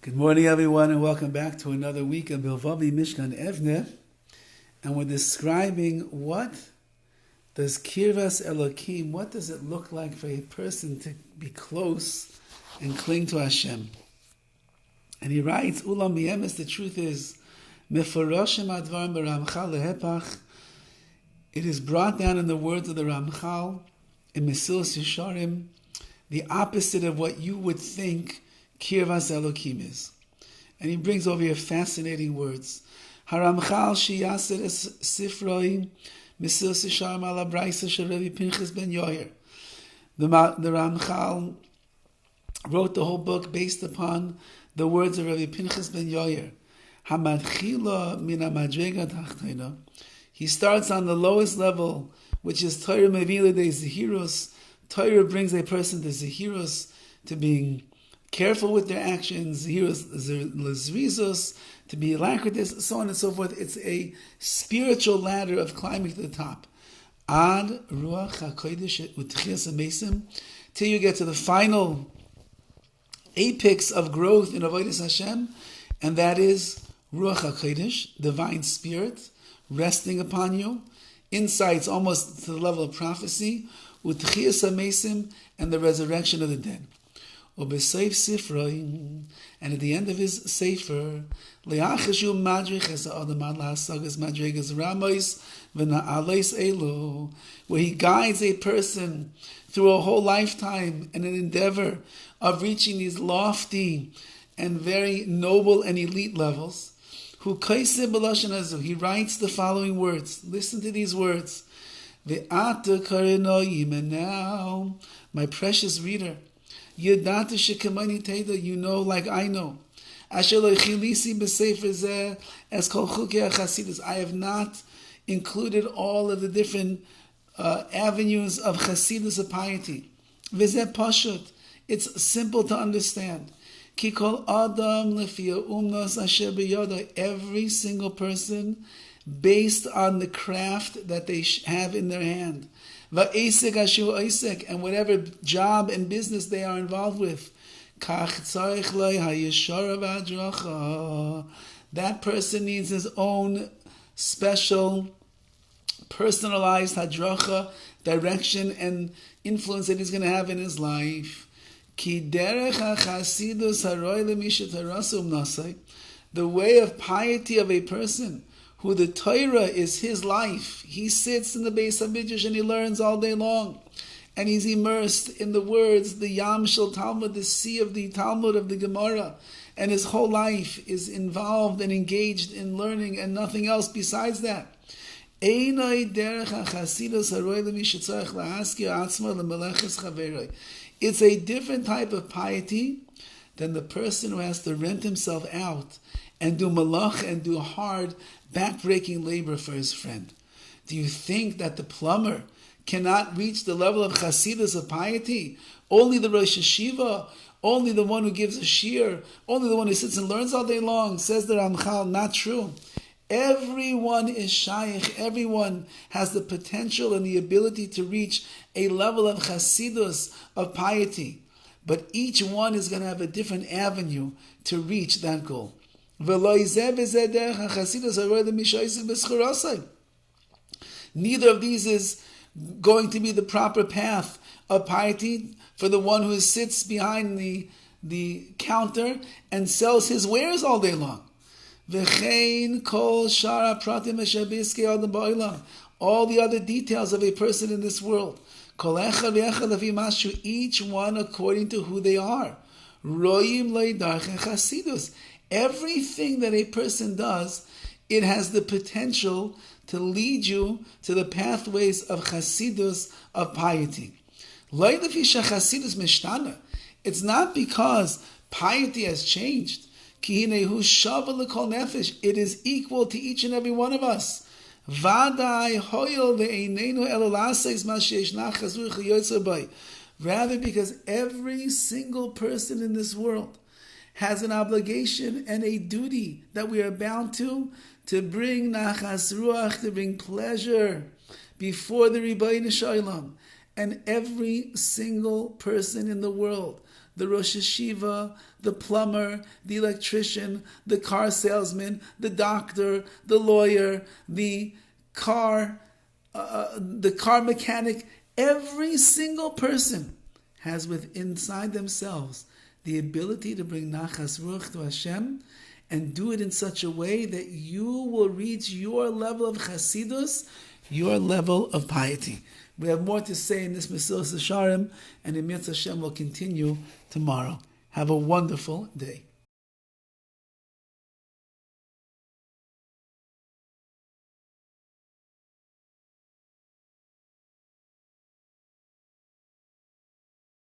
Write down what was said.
Good morning, everyone, and welcome back to another week of BILVAVI MISHKAN EVNEH. And we're describing what does Kirvas Elokim, what does it look like for a person to be close and cling to Hashem? And he writes, Ulam B'yemes, the truth is, Meforoshem Advarim B'Ramchal Lehepach, it is brought down in the words of the Ramchal, in Mesilas Yesharim, the opposite of what you would think Kirvas Elokim is. And he brings over here fascinating words. Haramchal Shiyaser Sifroi Mesilas Yesharim ala Braisa shel Rabbi Pinchas ben Yoyer. The Ramchal wrote the whole book based upon the words of Rabbi Pinchas ben Yoyer. Hamadchila min hamadrega tachtena. He starts on the lowest level, which is Torah Mevila de Zehirus. Torah brings a person to Zehirus, to being careful with their actions, Zrizos, to be alacritus, so on and so forth. It's a spiritual ladder of climbing to the top. Ad Ruach HaKodesh Utchias HaMesim, till you get to the final apex of growth in Avodas Hashem, and that is Ruach HaKodesh, divine spirit, resting upon you, insights almost to the level of prophecy, Utchias HaMesim, and the resurrection of the dead. And at the end of his sefer, where he guides a person through a whole lifetime and an endeavor of reaching these lofty and very noble and elite levels, he writes the following words. Listen to these words. And now, my precious reader, you know like I know. I have not included all of the different avenues of Chasidus of piety. It's simple to understand. Every single person, based on the craft that they have in their hand, and whatever job and business they are involved with, that person needs his own special, personalized hadracha, direction and influence that he's going to have in his life. The way of piety of a person who the Torah is his life. He sits in the Beis HaMikdash and he learns all day long. And he's immersed in the words, the Yam Shel Talmud, the sea of the Talmud of the Gemara. And his whole life is involved and engaged in learning and nothing else besides that. It's a different type of piety than the person who has to rent himself out and do malach and do hard, back-breaking labor for his friend. Do you think that the plumber cannot reach the level of chasidus, of piety? Only the Rosh Yeshiva, only the one who gives a shir, only the one who sits and learns all day long, says the Ramchal. Not true. Everyone is shaykh. Everyone has the potential and the ability to reach a level of chasidus, of piety. But each one is going to have a different avenue to reach that goal. Neither of these is going to be the proper path of piety for the one who sits behind the counter and sells his wares all day long. All the other details of a person in this world, each one according to who they are. Everything that a person does, it has the potential to lead you to the pathways of chasidus, of piety. It's not because piety has changed. It is equal to each and every one of us. Rather, because every single person in this world has an obligation and a duty that we are bound to bring nachas ruach, to bring pleasure before the Rabbi Shalom. And every single person in the world, the Rosh Yeshiva, the plumber, the electrician, the car salesman, the doctor, the lawyer, the car mechanic. Every single person has inside themselves the ability to bring nachas ruach to Hashem and do it in such a way that you will reach your level of chasidus, your level of piety. We have more to say in this Mesilas Yesharim, and in Mitzvah Hashem will continue tomorrow. Have a wonderful day.